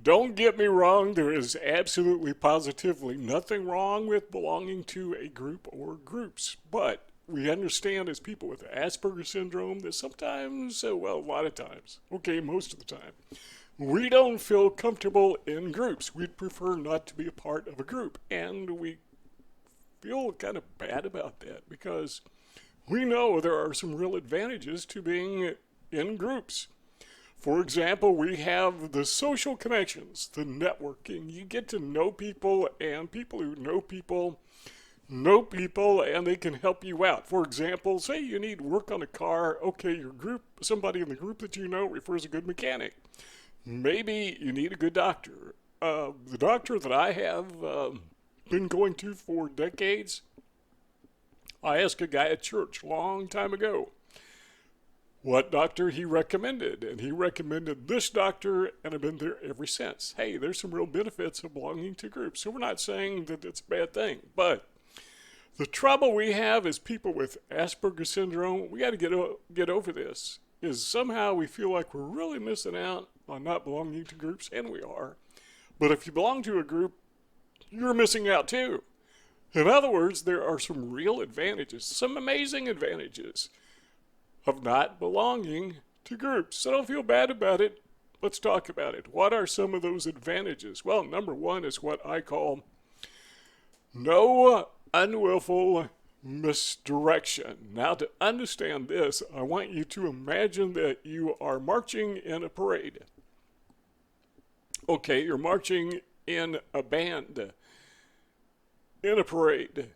Don't get me wrong, there is absolutely positively nothing wrong with belonging to a group or groups. But we understand as people with Asperger syndrome that sometimes, well, a lot of times, okay, most of the time, we don't feel comfortable in groups. We'd prefer not to be a part of a group. And we feel kind of bad about that because we know there are some real advantages to being in groups. For example, we have the social connections, the networking. You get to know people, and people who know people, and they can help you out. For example, say you need work on a car. Okay, your group, somebody in the group that you know refers a good mechanic. Maybe you need a good doctor. The doctor that I have been going to for decades, I asked a guy at church a long time ago what doctor he recommended, and he recommended this doctor, and I've been there ever since. Hey, there's some real benefits of belonging to groups, so we're not saying that it's a bad thing, but the trouble we have as people with Asperger syndrome, we got to get over this, is somehow we feel like we're really missing out on not belonging to groups, and we are. But if you belong to a group, you're missing out too. In other words, there are some real advantages, some amazing advantages of not belonging to groups. So don't feel bad about it. Let's talk about it. What are some of those advantages? Well, number one is what I call no unwilful misdirection. Now, to understand this, I want you to imagine that you are marching in a parade. Okay, you're marching in a band in a parade.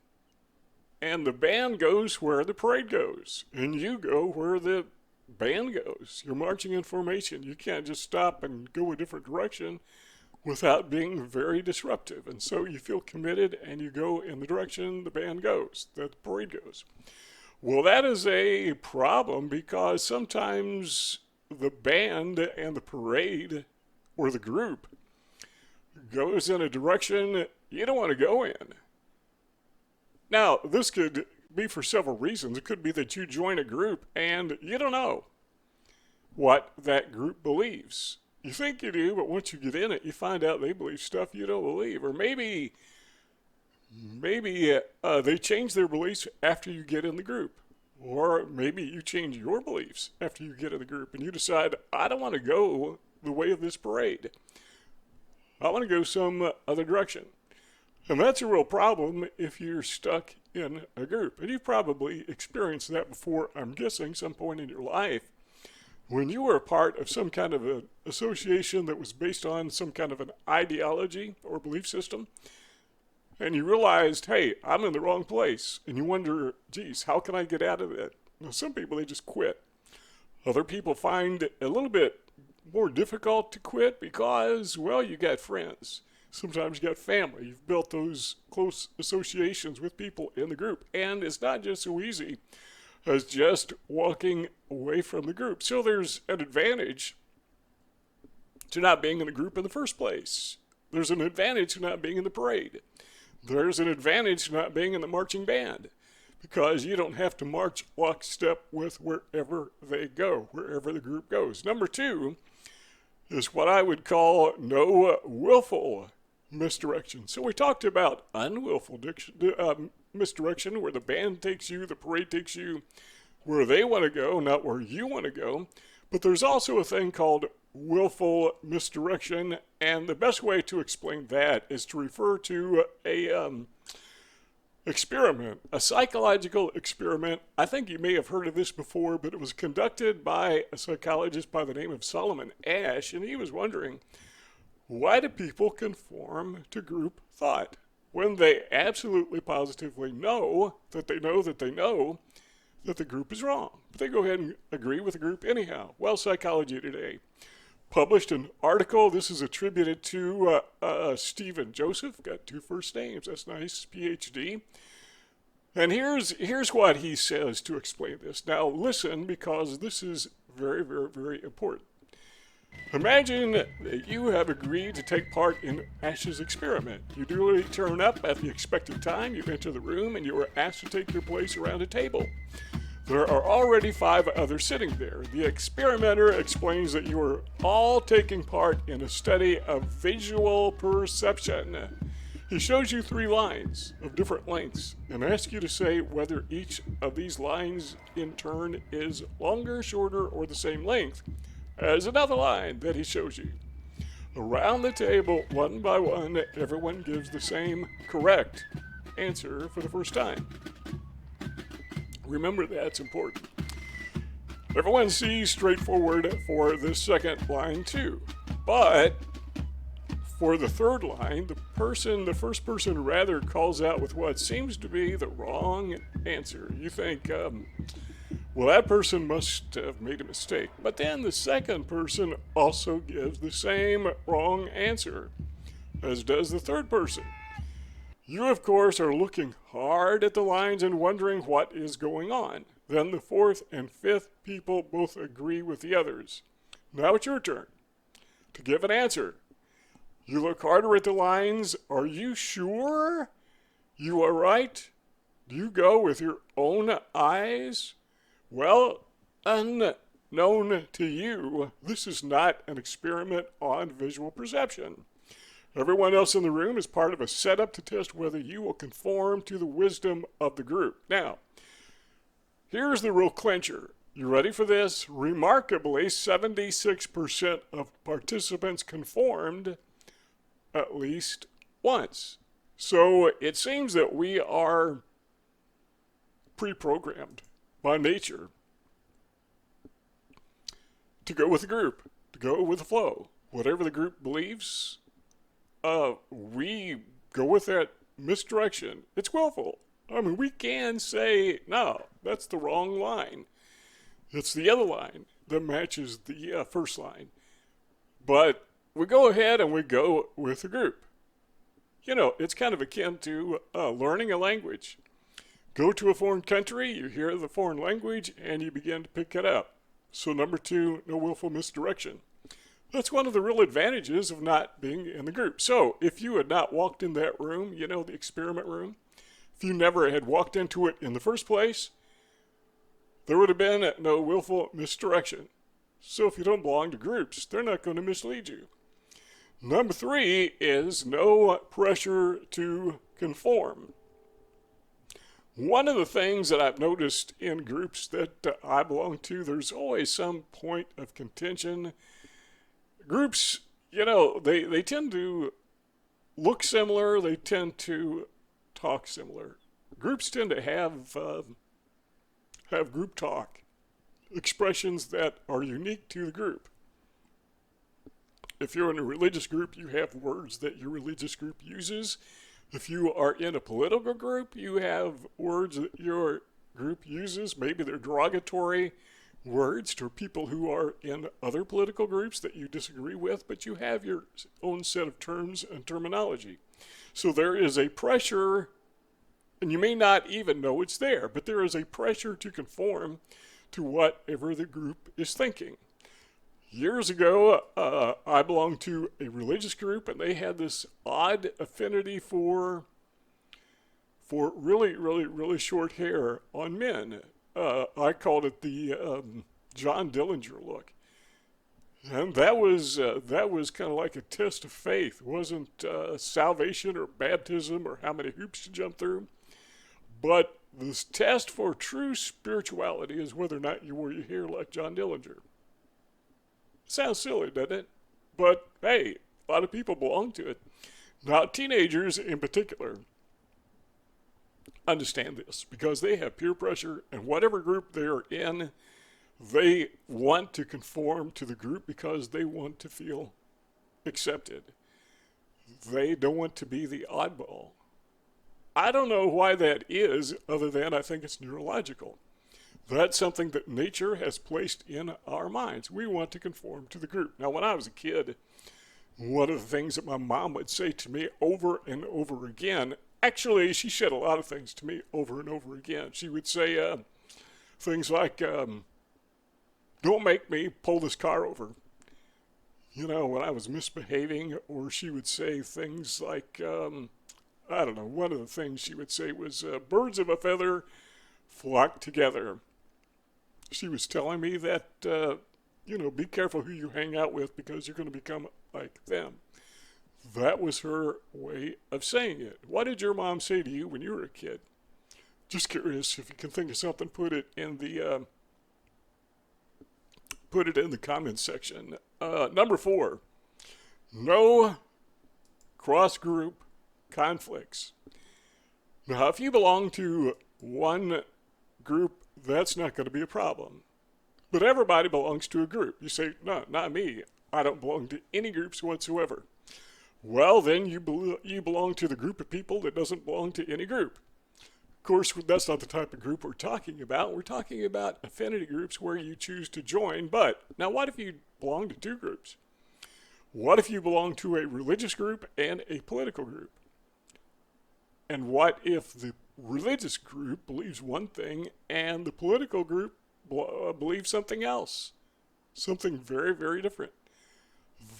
And the band goes where the parade goes, and you go where the band goes. You're marching in formation. You can't just stop and go a different direction without being very disruptive. And so you feel committed, and you go in the direction the band goes, that the parade goes. Well, that is a problem because sometimes the band and the parade, or the group, goes in a direction you don't want to go in. Now, this could be for several reasons. It could be that you join a group and you don't know what that group believes. You think you do, but once you get in it, you find out they believe stuff you don't believe. Or maybe they change their beliefs after you get in the group. Or maybe you change your beliefs after you get in the group and you decide, I don't want to go the way of this parade. I want to go some other direction. And that's a real problem if you're stuck in a group. And you've probably experienced that before, I'm guessing, some point in your life. When you were a part of some kind of an association that was based on some kind of an ideology or belief system, and you realized, hey, I'm in the wrong place. And you wonder, geez, how can I get out of that? Now, some people, they just quit. Other people find it a little bit more difficult to quit because, well, you got friends. Sometimes you got family. You've built those close associations with people in the group. And it's not just so easy as just walking away from the group. So there's an advantage to not being in the group in the first place. There's an advantage to not being in the parade. There's an advantage to not being in the marching band because you don't have to march lockstep with wherever they go, wherever the group goes. Number two is what I would call no willful misdirection. So we talked about unwillful misdirection, where the band takes you, the parade takes you where they want to go, not where you want to go. But there's also a thing called willful misdirection, and the best way to explain that is to refer to a experiment, a psychological experiment. I think you may have heard of this before, but it was conducted by a psychologist by the name of Solomon Ashe, and he was wondering, why do people conform to group thought when they absolutely positively know that they know that they know that the group is wrong? But they go ahead and agree with the group anyhow. Well, Psychology Today published an article. This is attributed to Stephen Joseph, got two first names, that's nice, PhD. And here's what he says to explain this. Now listen, because this is very, very, very important. Imagine that you have agreed to take part in Ashe's experiment. You duly turn up at the expected time, you enter the room, and you are asked to take your place around a table. There are already 5 others sitting there. The experimenter explains that you are all taking part in a study of visual perception. He shows you 3 lines of different lengths and asks you to say whether each of these lines in turn is longer, shorter, or the same length as another line that he shows you. Around the table, one by one, everyone gives the same correct answer for the first time. Remember, that's important. Everyone sees straightforward for the second line too. But for the third line, the first person rather calls out with what seems to be the wrong answer. You think, well, that person must have made a mistake. But then the second person also gives the same wrong answer, as does the third person. You, of course, are looking hard at the lines and wondering what is going on. Then the fourth and fifth people both agree with the others. Now it's your turn to give an answer. You look harder at the lines. Are you sure you are right? Do you go with your own eyes? Well, unknown to you, this is not an experiment on visual perception. Everyone else in the room is part of a setup to test whether you will conform to the wisdom of the group. Now, here's the real clincher. You ready for this? Remarkably, 76% of participants conformed at least once. So it seems that we are pre-programmed by nature to go with the group, to go with the flow. Whatever the group believes, we go with that misdirection. It's willful. I mean, we can say, no, that's the wrong line. It's the other line that matches the first line. But we go ahead and we go with the group. You know, it's kind of akin to learning a language. Go to a foreign country, you hear the foreign language, and you begin to pick it up. So number 2, no willful misdirection. That's one of the real advantages of not being in the group. So if you had not walked in that room, you know, the experiment room, if you never had walked into it in the first place, there would have been no willful misdirection. So if you don't belong to groups, they're not going to mislead you. Number 3 is no pressure to conform. One of the things that I've noticed in groups that I belong to, there's always some point of contention. Groups, you know, they tend to look similar. They tend to talk similar. Groups tend to have group talk, expressions that are unique to the group. If you're in a religious group, you have words that your religious group uses. If you are in a political group, you have words that your group uses. Maybe they're derogatory words to people who are in other political groups that you disagree with, but you have your own set of terms and terminology. So there is a pressure, and you may not even know it's there, but there is a pressure to conform to whatever the group is thinking. Years ago, I belonged to a religious group, and they had this odd affinity for really, really, really short hair on men. I called it the John Dillinger look, and that was kind of like a test of faith. It wasn't salvation or baptism or how many hoops you jump through, but this test for true spirituality is whether or not you wear your hair like John Dillinger. Sounds silly, doesn't it? But hey, a lot of people belong to it. Now, teenagers in particular understand this because they have peer pressure, and whatever group they are in, they want to conform to the group because they want to feel accepted. They don't want to be the oddball. I don't know why that is, other than I think it's neurological. That's something that nature has placed in our minds. We want to conform to the group. Now, when I was a kid, one of the things that my mom would say to me over and over again, actually, she said a lot of things to me over and over again. She would say things like, don't make me pull this car over, you know, when I was misbehaving. Or she would say things like, I don't know, one of the things she would say was, birds of a feather flock together. She was telling me that, be careful who you hang out with because you're going to become like them. That was her way of saying it. What did your mom say to you when you were a kid? Just curious if you can think of something. Put it in the comments section. Number 4, no cross-group conflicts. Now, if you belong to one group, that's not going to be a problem. But everybody belongs to a group. You say, no, not me. I don't belong to any groups whatsoever. Well, then you belong to the group of people that doesn't belong to any group. Of course, that's not the type of group we're talking about. We're talking about affinity groups where you choose to join. But now what if you belong to 2 groups? What if you belong to a religious group and a political group? And what if the religious group believes one thing and the political group believes something else? Something very, very different.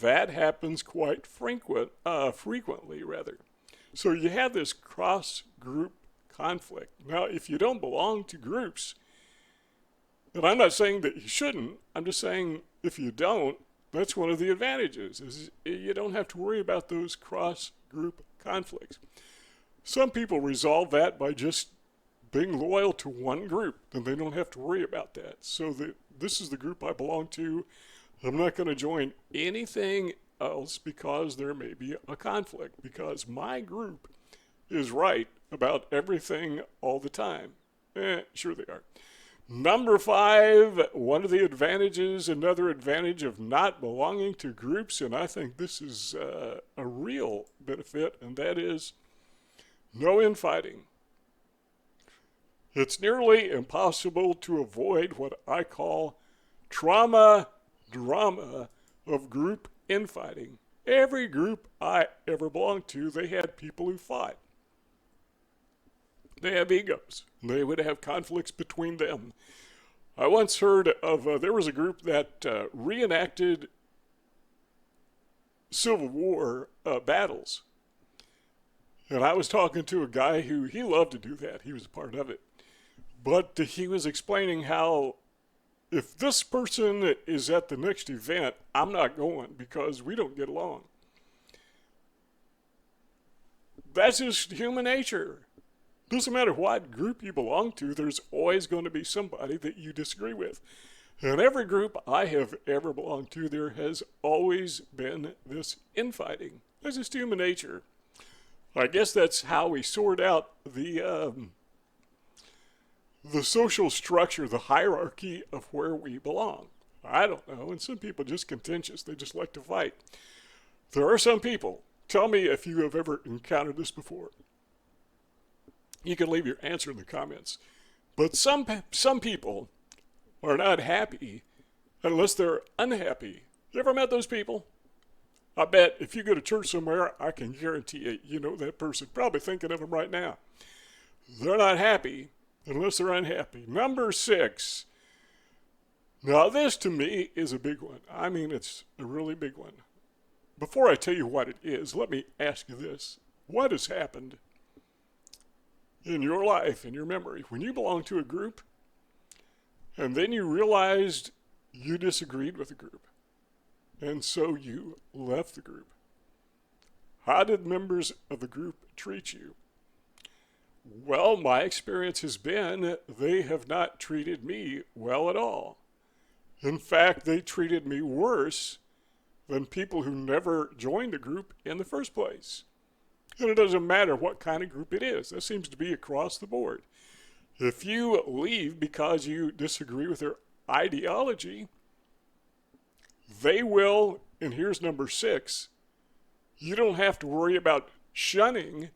That happens quite frequently, rather. So you have this cross-group conflict. Now, if you don't belong to groups, and I'm not saying that you shouldn't, I'm just saying if you don't, that's one of the advantages, is you don't have to worry about those cross-group conflicts. Some people resolve that by just being loyal to one group, and they don't have to worry about that. So this is the group I belong to. I'm not going to join anything else because there may be a conflict, because my group is right about everything all the time. Sure they are. Number 5, one of the advantages, another advantage of not belonging to groups, and I think this is a real benefit, and that is no infighting. It's nearly impossible to avoid what I call drama of group infighting. Every group I ever belonged to, they had people who fought. They have egos. They would have conflicts between them. I once heard of, there was a group that reenacted Civil War battles. And I was talking to a guy who, he loved to do that. He was a part of it. But he was explaining how if this person is at the next event, I'm not going because we don't get along. That's just human nature. Doesn't matter what group you belong to, there's always going to be somebody that you disagree with. In every group I have ever belonged to, there has always been this infighting. That's just human nature. I guess that's how we sort out the social structure, the hierarchy of where we belong. I don't know, and some people are just contentious. They just like to fight. There are some people. Tell me if you have ever encountered this before. You can leave your answer in the comments. But some people are not happy unless they're unhappy. You ever met those people? I bet if you go to church somewhere, I can guarantee you know that person. Probably thinking of them right now. They're not happy unless they're unhappy. Number 6. Now this to me is a big one. I mean, it's a really big one. Before I tell you what it is, let me ask you this. What has happened in your life, in your memory, when you belong to a group and then you realized you disagreed with the group and so you left the group? How did members of the group treat you? Well, my experience has been they have not treated me well at all. In fact, they treated me worse than people who never joined the group in the first place. And it doesn't matter what kind of group it is. That seems to be across the board. If you leave because you disagree with their ideology, they will, and here's number 6, you don't have to worry about shunning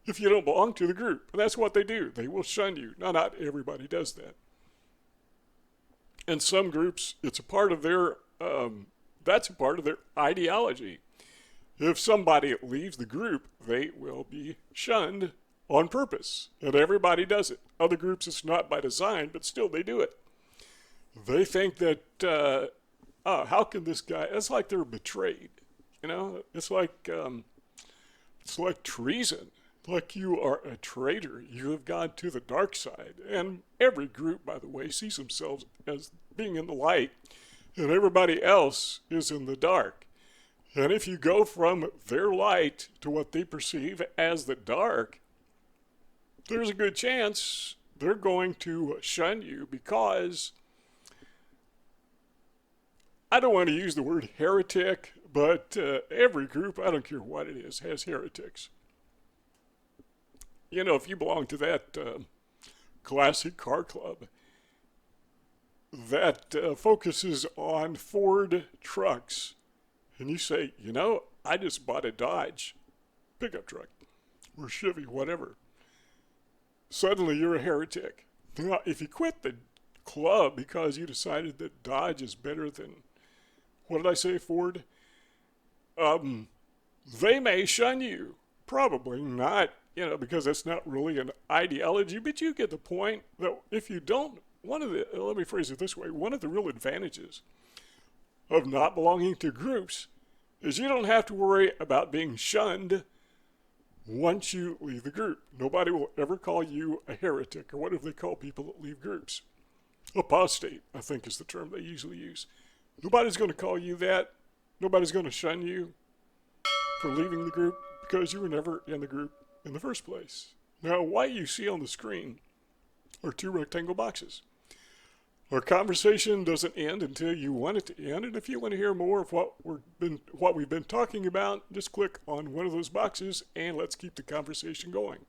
if you don't belong to the group. That's what they do. They will shun you. Now, not everybody does that. In some groups, it's a part of their, that's a part of their ideology. If somebody leaves the group, they will be shunned on purpose. And everybody does it. Other groups, it's not by design, but still they do it. They think that, how can this guy, it's like they're betrayed. You know, it's like treason. like you are a traitor. You have gone to the dark side. And every group, by the way, sees themselves as being in the light, and everybody else is in the dark. And if you go from their light to what they perceive as the dark, there's a good chance they're going to shun you, because I don't want to use the word heretic, but every group, I don't care what it is, has heretics. You know, if you belong to that classic car club that focuses on Ford trucks, and you say, you know, I just bought a Dodge pickup truck, or Chevy, whatever, suddenly you're a heretic. Now, if you quit the club because you decided that Dodge is better than, what did I say, Ford? They may shun you. Probably not, you know, because that's not really an ideology, but you get the point that if you don't, let me phrase it this way, one of the real advantages of not belonging to groups is you don't have to worry about being shunned once you leave the group. Nobody will ever call you a heretic, or whatever they call people that leave groups. Apostate, I think, is the term they usually use. Nobody's going to call you that. Nobody's going to shun you for leaving the group, because you were never in the group in the first place. Now, what you see on the screen are two rectangle boxes. Our conversation doesn't end until you want it to end, and if you want to hear more of what we've been talking about, just click on one of those boxes and let's keep the conversation going.